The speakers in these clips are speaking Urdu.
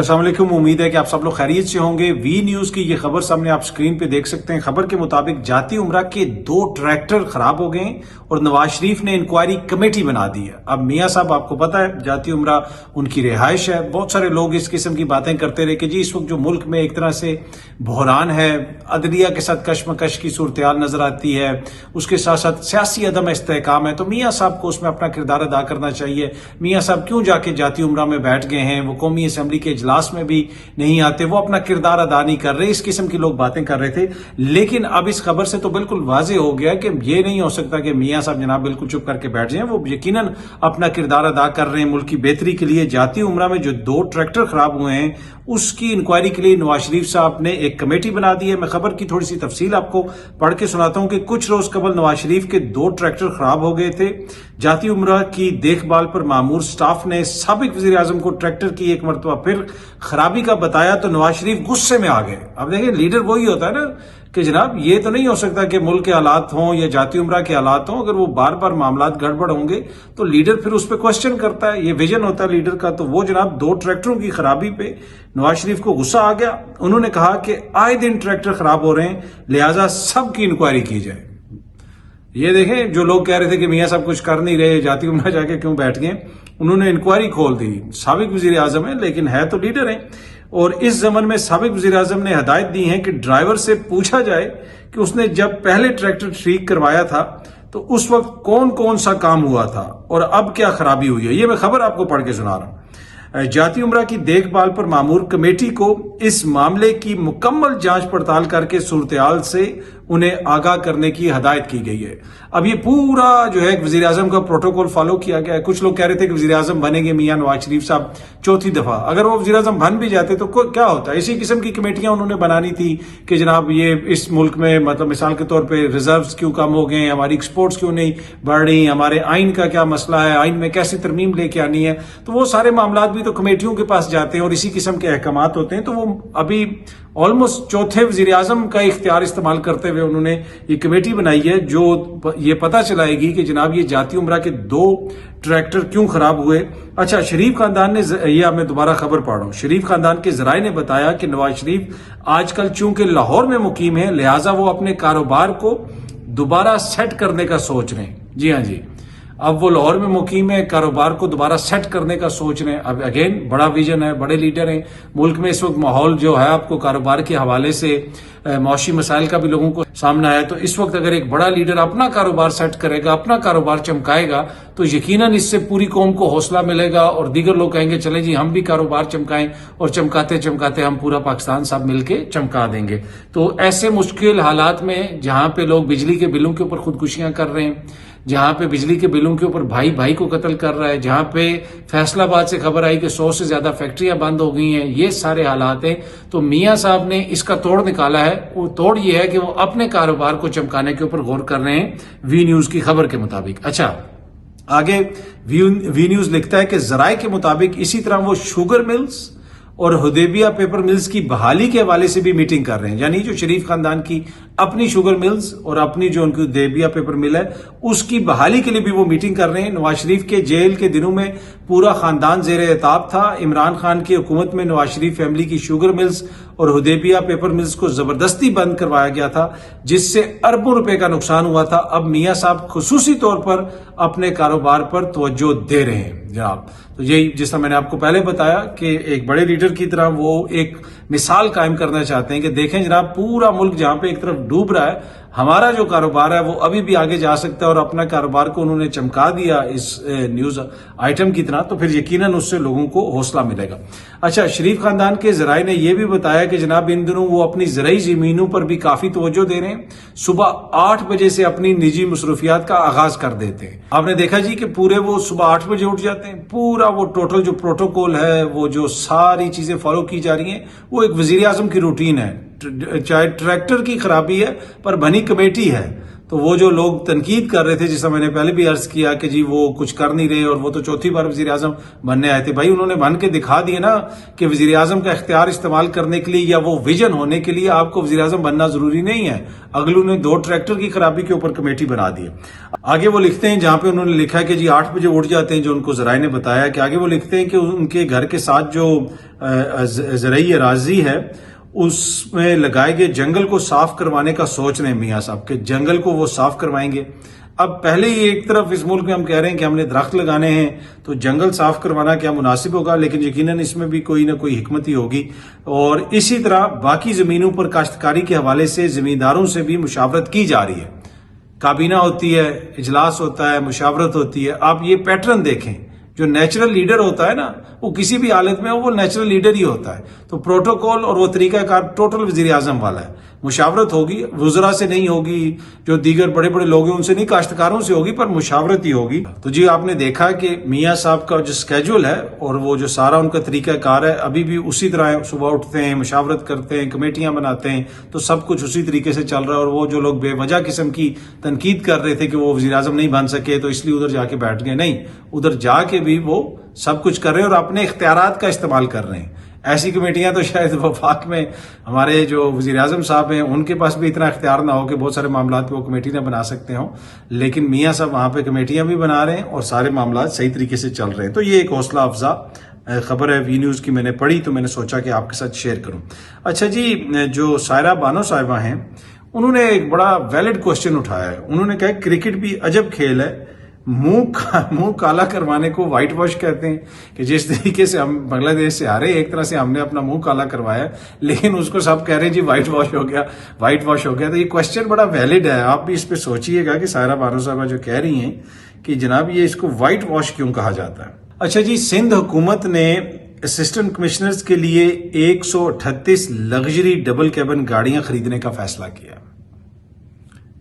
السلام علیکم، امید ہے کہ آپ سب لوگ خیریت سے ہوں گے۔ وی نیوز کی یہ خبر سامنے آپ سکرین پہ دیکھ سکتے ہیں۔ خبر کے مطابق جاتی عمرہ کے 2 ٹریکٹر خراب ہو گئے ہیں اور نواز شریف نے انکوائری کمیٹی بنا دی ہے۔ اب میاں صاحب آپ کو پتا ہے جاتی عمرہ ان کی رہائش ہے۔ بہت سارے لوگ اس قسم کی باتیں کرتے رہے کہ جی اس وقت جو ملک میں ایک طرح سے بحران ہے، عدلیہ کے ساتھ کشمکش کی صورتحال نظر آتی ہے، اس کے ساتھ ساتھ سیاسی عدم استحکام ہے، تو میاں صاحب کو اس میں اپنا کردار ادا کرنا چاہیے۔ میاں صاحب کیوں جا کے جاتی عمرہ میں بیٹھ گئے ہیں؟ وہ قومی اسمبلی کے اجلاس میں بھی نہیں آتے، وہ اپنا کردار ادا نہیں کر رہے۔ اس قسم کی لوگ باتیں کر رہے تھے، لیکن اب اس خبر سے تو بالکل واضح ہو گیا کہ یہ نہیں ہو سکتا کہ میاں صاحب جناب بالکل چپ کر کے بیٹھ جائیں۔ وہ یقیناً اپنا کردار ادا کر رہے ہیں ملک کی بہتری کے لیے۔ جاتی عمرہ میں جو 2 ٹریکٹر خراب ہوئے ہیں اس کی انکوائری کے لیے نواز شریف صاحب نے ایک کمیٹی بنا دی ہے۔ میں خبر کی تھوڑی سی تفصیل آپ کو پڑھ کے سناتا ہوں کہ کچھ روز قبل نواز شریف کے 2 ٹریکٹر خراب ہو گئے تھے۔ جاتی عمرہ کی دیکھ بھال پر مامور سٹاف نے سابق وزیر اعظم کو ٹریکٹر کی ایک مرتبہ پھر خرابی کا بتایا تو نواز شریف غصے میں آ گئے۔ اب دیکھیں لیڈر وہی ہوتا ہے نا کہ جناب یہ تو نہیں ہو سکتا کہ ملک کے حالات ہوں یا جاتی عمرہ کے حالات ہوں، اگر وہ بار بار معاملات گڑبڑ ہوں گے تو لیڈر پھر اس پہ کوسچن کرتا ہے، یہ ویژن ہوتا ہے لیڈر کا۔ تو وہ جناب 2 ٹریکٹروں کی خرابی پہ نواز شریف کو غصہ آ گیا۔ انہوں نے کہا کہ آئے دن ٹریکٹر خراب ہو رہے ہیں، لہٰذا سب کی انکوائری کی جائے۔ یہ دیکھیں جو لوگ کہہ رہے تھے کہ میاں صاحب کچھ کر نہیں رہے، جاتی عمرہ جا کے کیوں بیٹھ گئے، انہوں نے انکوائری کھول دی۔ سابق وزیر اعظم ہیں لیکن ہے تو لیڈر ہیں، اور اس ضمن میں سابق وزیر اعظم نے ہدایت دی ہے کہ ڈرائیور سے پوچھا جائے کہ اس نے جب پہلے ٹریکٹر ٹھیک کروایا تھا تو اس وقت کون کون سا کام ہوا تھا اور اب کیا خرابی ہوئی ہے۔ یہ میں خبر آپ کو پڑھ کے سنا رہا ہوں۔ جاتی عمرہ کی دیکھ بھال پر مامور کمیٹی کو اس معاملے کی مکمل جانچ پڑتال کر کے صورتحال سے انہیں آگاہ کرنے کی ہدایت کی گئی ہے۔ اب یہ پورا جو ہے وزیر اعظم کا پروٹوکول فالو کیا گیا ہے۔ کچھ لوگ کہہ رہے تھے کہ وزیر اعظم بنیں گے میاں نواز شریف صاحب 4تھی دفعہ۔ اگر وہ وزیر اعظم بن بھی جاتے تو کیا ہوتا ہے؟ اسی قسم کی کمیٹیاں انہوں نے بنانی تھی کہ جناب یہ اس ملک میں مطلب مثال کے طور پہ ریزروز کیوں کم ہو گئے ہیں، ہماری ایکسپورٹس کیوں نہیں بڑھ رہی، ہمارے آئین کا کیا مسئلہ ہے، آئین میں کیسی ترمیم لے کے آنی ہے، تو وہ سارے معاملات بھی تو کمیٹیوں کے پاس جاتے ہیں اور اسی قسم کے احکامات ہوتے ہیں۔ تو وہ ابھی آلموسٹ 4تھے وزیر اعظم کا اختیار استعمال کرتے ہوئے انہوں نے یہ کمیٹی بنائی ہے جو یہ پتہ چلائے گی کہ جناب یہ جاتی عمرہ کے 2 ٹریکٹر کیوں خراب ہوئے۔ اچھا، شریف خاندان نے یہ میں دوبارہ خبر پڑھ رہا ہوں، شریف خاندان کے ذرائع نے بتایا کہ نواز شریف آج کل چونکہ لاہور میں مقیم ہے لہٰذا وہ اپنے کاروبار کو دوبارہ سیٹ کرنے کا سوچ رہے ہیں۔ جی ہاں جی، اب وہ لاہور میں مقیم ہے، کاروبار کو دوبارہ سیٹ کرنے کا سوچ رہے ہیں۔ اب اگین بڑا ویژن ہے، بڑے لیڈر ہیں ملک میں۔ اس وقت ماحول جو ہے آپ کو کاروبار کے حوالے سے معاشی مسائل کا بھی لوگوں کو سامنا ہے، تو اس وقت اگر ایک بڑا لیڈر اپنا کاروبار سیٹ کرے گا، اپنا کاروبار چمکائے گا تو یقیناً اس سے پوری قوم کو حوصلہ ملے گا اور دیگر لوگ کہیں گے چلیں جی ہم بھی کاروبار چمکائیں، اور چمکاتے چمکاتے ہم پورا پاکستان سب مل کے چمکا دیں گے۔ تو ایسے مشکل حالات میں جہاں پہ لوگ بجلی کے بلوں کے اوپر خودکشیاں کر رہے ہیں، جہاں پہ بجلی کے بلوں کے اوپر بھائی بھائی کو قتل کر رہا ہے، جہاں پہ فیصل آباد سے خبر آئی کہ 100 سے زیادہ فیکٹریاں بند ہو گئی ہیں، یہ سارے حالات ہیں، تو میاں صاحب نے اس کا توڑ نکالا ہے۔ وہ توڑ یہ ہے کہ وہ اپنے کاروبار کو چمکانے کے اوپر غور کر رہے ہیں وی نیوز کی خبر کے مطابق۔ اچھا، آگے وی نیوز لکھتا ہے کہ ذرائع کے مطابق اسی طرح وہ شوگر ملز اور حدیبیہ پیپر ملز کی بحالی کے حوالے سے بھی میٹنگ کر رہے ہیں، یعنی جو شریف خاندان کی اپنی شوگر ملز اور اپنی جو ان کی حدیبیہ پیپر مل ہے اس کی بحالی کے لیے بھی وہ میٹنگ کر رہے ہیں۔ نواز شریف کے جیل کے دنوں میں پورا خاندان زیر اعتاب تھا۔ عمران خان کی حکومت میں نواز شریف فیملی کی شوگر ملز اور حدیبیہ پیپر ملز کو زبردستی بند کروایا گیا تھا جس سے اربوں روپے کا نقصان ہوا تھا۔ اب میاں صاحب خصوصی طور پر اپنے کاروبار پر توجہ دے رہے ہیں جناب۔ تو یہی جس طرح میں نے آپ کو پہلے بتایا کہ ایک بڑے لیڈر کی طرح وہ ایک مثال قائم کرنا چاہتے ہیں کہ دیکھیں جناب پورا ملک جہاں پہ ایک طرف ڈوب رہا ہے، ہمارا جو کاروبار ہے وہ ابھی بھی آگے جا سکتا ہے، اور اپنا کاروبار کو انہوں نے چمکا دیا اس نیوز آئٹم کی طرح، تو پھر یقیناً اس سے لوگوں کو حوصلہ ملے گا۔ اچھا، شریف خاندان کے ذرائع نے یہ بھی بتایا کہ جناب ان دنوں وہ اپنی زرعی زمینوں پر بھی کافی توجہ دے رہے ہیں۔ صبح 8 بجے سے اپنی نجی مصروفیات کا آغاز کر دیتے ہیں۔ آپ نے دیکھا جی کہ پورے وہ صبح 8 بجے اٹھ جاتے ہیں، پورا وہ ٹوٹل جو پروٹوکول ہے، وہ جو ساری چیزیں فالو کی جا رہی ہیں، وہ ایک وزیر اعظم کی روٹین ہے۔ چاہے ٹریکٹر کی خرابی ہے پر بنی کمیٹی ہے، تو وہ جو لوگ تنقید کر رہے تھے، جس طرح میں نے پہلے بھی عرض کیا کہ جی وہ کچھ کر نہیں رہے اور وہ تو چوتھی بار وزیر اعظم بننے آئے تھے، بھائی انہوں نے بن کے دکھا دیے نا کہ وزیر اعظم کا اختیار استعمال کرنے کے لیے یا وہ ویژن ہونے کے لیے آپ کو وزیر اعظم بننا ضروری نہیں ہے۔ اگلو نے 2 ٹریکٹر کی خرابی کے اوپر کمیٹی بنا دی ہے۔ آگے وہ لکھتے ہیں، جہاں پہ انہوں نے لکھا کہ جی 8 بجے اٹھ جاتے ہیں، جو ان کو ذرائع نے بتایا کہ آگے وہ لکھتے ہیں کہ ان کے گھر کے ساتھ جو زرعی اراضی ہے اس میں لگائے گئے جنگل کو صاف کروانے کا سوچ رہے ہیں میاں صاحب کہ جنگل کو وہ صاف کروائیں گے۔ اب پہلے ہی ایک طرف اس ملک میں ہم کہہ رہے ہیں کہ ہم نے درخت لگانے ہیں تو جنگل صاف کروانا کیا مناسب ہوگا، لیکن یقیناً اس میں بھی کوئی نہ کوئی حکمت ہی ہوگی۔ اور اسی طرح باقی زمینوں پر کاشتکاری کے حوالے سے زمینداروں سے بھی مشاورت کی جا رہی ہے، کابینہ ہوتی ہے، اجلاس ہوتا ہے، مشاورت ہوتی ہے۔ آپ یہ پیٹرن دیکھیں، جو نیچرل لیڈر ہوتا ہے نا وہ کسی بھی حالت میں وہ نیچرل لیڈر ہی ہوتا ہے، تو پروٹوکول اور وہ طریقہ کار ٹوٹل وزیر اعظم والا ہے۔ مشاورت ہوگی، وزراء سے نہیں ہوگی، جو دیگر بڑے بڑے لوگ ہیں ان سے نہیں، کاشتکاروں سے ہوگی، پر مشاورت ہی ہوگی۔ تو جی آپ نے دیکھا کہ میاں صاحب کا جو سکیجول ہے اور وہ جو سارا ان کا طریقہ کار ہے ابھی بھی اسی طرح ہے، صبح اٹھتے ہیں، مشاورت کرتے ہیں، کمیٹیاں بناتے ہیں، تو سب کچھ اسی طریقے سے چل رہا ہے۔ اور وہ جو لوگ بے وجہ قسم کی تنقید کر رہے تھے کہ وہ وزیر اعظم نہیں بن سکے تو اس لیے ادھر جا کے بیٹھ گئے، نہیں، ادھر جا کے بھی وہ سب کچھ کر رہے ہیں اور اپنے اختیارات کا استعمال کر رہے ہیں۔ ایسی کمیٹیاں تو شاید وفاق میں ہمارے جو وزیر اعظم صاحب ہیں ان کے پاس بھی اتنا اختیار نہ ہو کہ بہت سارے معاملات پہ وہ کمیٹی نہ بنا سکتے ہوں، لیکن میاں صاحب وہاں پہ کمیٹیاں بھی بنا رہے ہیں اور سارے معاملات صحیح طریقے سے چل رہے ہیں۔ تو یہ ایک حوصلہ افزا خبر ہے، وی نیوز کی میں نے پڑھی تو میں نے سوچا کہ آپ کے ساتھ شیئر کروں۔ اچھا جی، جو سائرہ بانو صاحبہ ہیں انہوں نے ایک بڑا ویلڈ کوسچن اٹھایا ہے۔ انہوں نے کہا کرکٹ بھی عجب کھیل ہے، منہ کالا کروانے کو وائٹ واش کہتے ہیں، کہ جس طریقے سے ہم بنگلہ دیش سے آ رہے ہیں ایک طرح سے ہم نے اپنا منہ کالا کروایا لیکن اس کو سب کہہ رہے ہیں جی وائٹ واش ہو گیا، وائٹ واش ہو گیا۔ تو یہ کوسچن بڑا ویلڈ ہے، آپ بھی اس پہ سوچئے گا کہ سائرہ بانو صاحبہ جو کہہ رہی ہیں کہ جناب یہ اس کو وائٹ واش کیوں کہا جاتا ہے۔ اچھا جی، سندھ حکومت نے اسسٹنٹ کمشنرز کے لیے 138 لگژری ڈبل کیبن گاڑیاں خریدنے کا فیصلہ کیا۔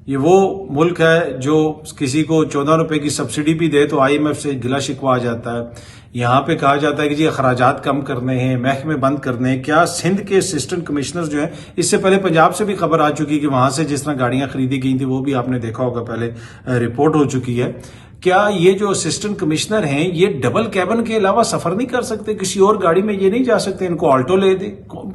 یہ وہ ملک ہے جو کسی کو 14 روپے کی سبسڈی بھی دے تو آئی ایم ایف سے گلا شکوا آ جاتا ہے۔ یہاں پہ کہا جاتا ہے کہ جی اخراجات کم کرنے ہیں، محکمے بند کرنے ہیں۔ کیا سندھ کے اسسٹنٹ کمشنر جو ہیں، اس سے پہلے پنجاب سے بھی خبر آ چکی کہ وہاں سے جس طرح گاڑیاں خریدی گئی تھیں وہ بھی آپ نے دیکھا ہوگا، پہلے رپورٹ ہو چکی ہے۔ کیا یہ جو اسسٹنٹ کمشنر ہیں یہ ڈبل کیبن کے علاوہ سفر نہیں کر سکتے؟ کسی اور گاڑی میں یہ نہیں جا سکتے؟ ان کو آلٹو لے دیں؟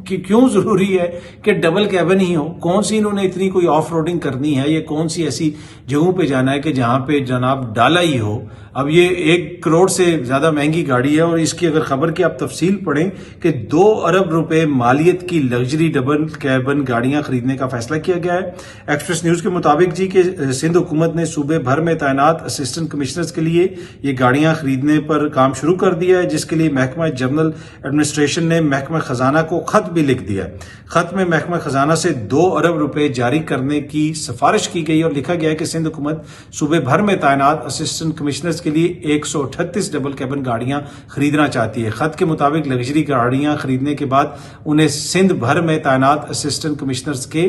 کیوں ضروری ہے کہ ڈبل کیبن ہی ہو؟ کون سی انہوں نے اتنی کوئی آف روڈنگ کرنی ہے؟ یہ کون سی ایسی جگہوں پہ جانا ہے کہ جہاں پہ جناب ڈالا ہی ہو؟ اب یہ 1 کروڑ سے زیادہ مہنگی گاڑی ہے اور اس کی اگر خبر کی آپ تفصیل پڑھیں کہ 2 ارب روپے مالیت کی لگژری ڈبل کیبن گاڑیاں خریدنے کا فیصلہ کیا گیا ہے۔ ایکسپریس نیوز کے مطابق جی کہ سندھ حکومت نے صوبے بھر میں تعینات اسسٹنٹ کمشنرز کے لیے یہ گاڑیاں خریدنے پر کام شروع کر دیا ہے، جس کے لیے محکمہ جنرل ایڈمنسٹریشن نے محکمہ خزانہ کو خط بھی لکھ دیا ہے۔ خط میں محکمہ خزانہ سے 2 ارب روپے جاری کرنے کی سفارش کی گئی اور لکھا گیا ہے کہ سندھ حکومت صوبے بھر میں تعینات اسسٹنٹ کمشنرز کے لیے 138 ڈبل کیبن گاڑیاں خریدنا چاہتی ہے۔ خط کے مطابق لگژری گاڑیاں خریدنے کے بعد انہیں سندھ بھر میں تعینات اسسٹنٹ کمشنرز کے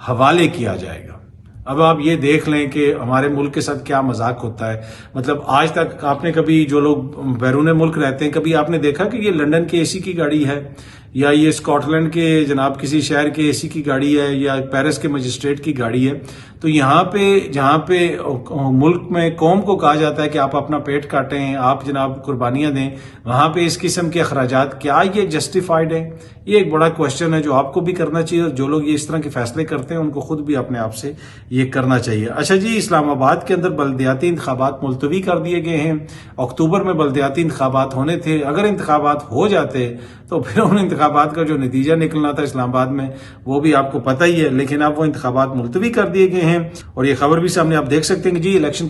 حوالے کیا جائے گا۔ اب آپ یہ دیکھ لیں کہ ہمارے ملک کے ساتھ کیا مذاق ہوتا ہے۔ مطلب آج تک آپ نے کبھی، جو لوگ بیرون ملک رہتے ہیں، کبھی آپ نے دیکھا کہ یہ لنڈن کے اے سی کی گاڑی ہے یا یہ اسکاٹ لینڈ کے جناب کسی شہر کے اے سی کی گاڑی ہے یا پیرس کے مجسٹریٹ کی گاڑی ہے؟ تو یہاں پہ جہاں پہ ملک میں قوم کو کہا جاتا ہے کہ آپ اپنا پیٹ کاٹیں، آپ جناب قربانیاں دیں، وہاں پہ اس قسم کے اخراجات کیا یہ جسٹیفائڈ ہے؟ یہ ایک بڑا کوشچن ہے جو آپ کو بھی کرنا چاہیے اور جو لوگ یہ اس طرح کے فیصلے کرتے ہیں ان کو خود بھی اپنے آپ سے یہ کرنا چاہیے۔ اچھا جی، اسلام آباد کے اندر بلدیاتی انتخابات ملتوی کر دیے گئے ہیں۔ اکتوبر میں بلدیاتی انتخابات ہونے تھے، اگر انتخابات ہو جاتے تو پھر ان انتخابات کا جو نتیجہ نکلنا تھا اسلام آباد میں وہ بھی آپ کو پتہ ہی ہے، لیکن اب وہ انتخابات ملتوی کر دیے گئے ہیں اور یہ خبر بھی سامنے آپ دیکھ سکتے ہیں کہ جی الیکشن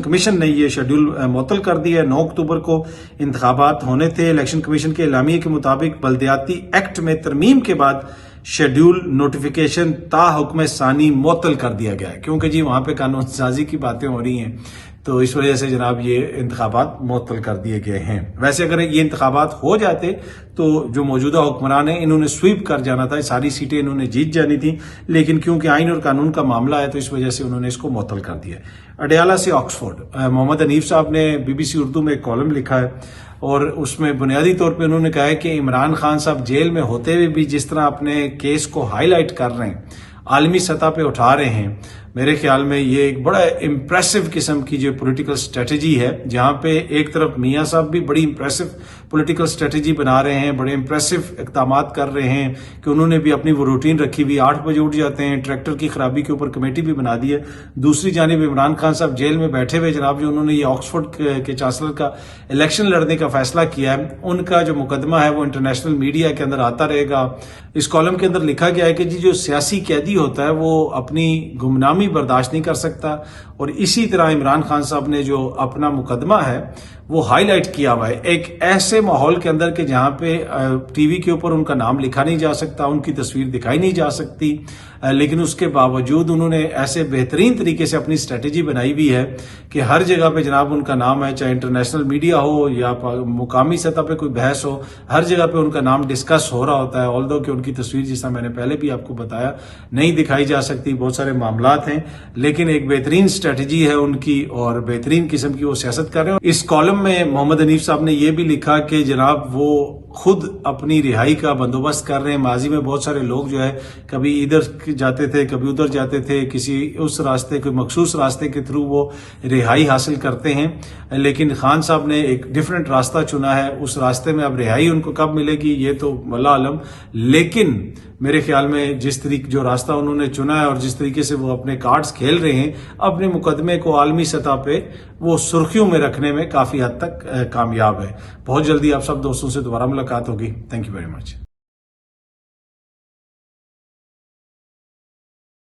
کمیشن نے یہ شیڈول معطل کر دیا ہے۔ 9 اکتوبر کو انتخابات ہونے تھے۔ الیکشن کمیشن کے اعلامیے کے مطابق بلدیاتی ایکٹ میں ترمیم کے بعد شیڈول نوٹیفیکیشن تا حکم ثانی معطل کر دیا گیا ہے، کیونکہ جی وہاں پہ قانون سازی کی باتیں ہو رہی ہیں تو اس وجہ سے جناب یہ انتخابات معطل کر دیے گئے ہیں۔ ویسے اگر یہ انتخابات ہو جاتے تو جو موجودہ حکمران ہیں انہوں نے سویپ کر جانا تھا، ساری سیٹیں انہوں نے جیت جانی تھیں، لیکن کیونکہ آئین اور قانون کا معاملہ ہے تو اس وجہ سے انہوں نے اس کو معطل کر دیا۔ اڈیالہ سے آکسفورڈ، محمد حنیف صاحب نے BBC اردو میں ایک کالم لکھا ہے اور اس میں بنیادی طور پہ انہوں نے کہا ہے کہ عمران خان صاحب جیل میں ہوتے ہوئے بھی جس طرح اپنے کیس کو ہائی لائٹ کر رہے ہیں، عالمی سطح پہ اٹھا رہے ہیں، میرے خیال میں یہ ایک بڑا امپریسو قسم کی جو پولیٹیکل اسٹریٹجی ہے، جہاں پہ ایک طرف میاں صاحب بھی بڑی امپریسو پولیٹیکل اسٹریٹجی بنا رہے ہیں، بڑے امپریسو اقدامات کر رہے ہیں کہ انہوں نے بھی اپنی وہ روٹین رکھی ہوئی، 8 بجے اٹھ جاتے ہیں، ٹریکٹر کی خرابی کے اوپر کمیٹی بھی بنا دی ہے۔ دوسری جانب عمران خان صاحب جیل میں بیٹھے ہوئے جناب، جو انہوں نے یہ آکسفورڈ کے چانسلر کا الیکشن لڑنے کا فیصلہ کیا ہے، ان کا جو مقدمہ ہے وہ انٹرنیشنل میڈیا کے اندر آتا رہے گا۔ اس کالم کے اندر لکھا گیا ہے کہ جو سیاسی قیدی ہوتا ہے وہ اپنی گمنامی برداشت نہیں کر سکتا، اور اسی طرح عمران خان صاحب نے جو اپنا مقدمہ ہے وہ ہائی لائٹ کیا ہوا ہے ایک ایسے ماحول کے اندر کہ جہاں پہ ٹی وی کے اوپر ان کا نام لکھا نہیں جا سکتا، ان کی تصویر دکھائی نہیں جا سکتی، لیکن اس کے باوجود انہوں نے ایسے بہترین طریقے سے اپنی اسٹریٹجی بنائی ہوئی ہے کہ ہر جگہ پہ جناب ان کا نام ہے، چاہے انٹرنیشنل میڈیا ہو یا مقامی سطح پہ کوئی بحث ہو، ہر جگہ پہ ان کا نام ڈسکس ہو رہا ہوتا ہے، آلدو کہ ان کی تصویر جس طرح میں نے پہلے بھی آپ کو بتایا نہیں دکھائی جا سکتی، بہت سارے معاملات ہیں، لیکن ایک بہترین اسٹریٹجی ہے ان کی اور بہترین قسم کی وہ سیاست کر رہے ہیں۔ اس کالم میں محمد حنیف صاحب نے یہ بھی لکھا کہ جناب وہ خود اپنی رہائی کا بندوبست کر رہے ہیں۔ ماضی میں بہت سارے لوگ جو ہے کبھی ادھر جاتے تھے، کبھی ادھر جاتے تھے، کسی اس راستے کوئی مخصوص راستے کے تھرو وہ رہائی حاصل کرتے ہیں، لیکن خان صاحب نے ایک ڈیفرنٹ راستہ چنا ہے۔ اس راستے میں اب رہائی ان کو کب ملے گی یہ تو واللہ عالم، لیکن میرے خیال میں جس طریقے جو راستہ انہوں نے چنا ہے اور جس طریقے سے وہ اپنے کارڈز کھیل رہے ہیں، اپنے مقدمے کو عالمی سطح پہ وہ سرخیوں میں رکھنے میں کافی حد تک کامیاب ہے۔ بہت جلدی آپ سب دوستوں سے دوبارہ ملاقات ہوگی۔ Thank you very much.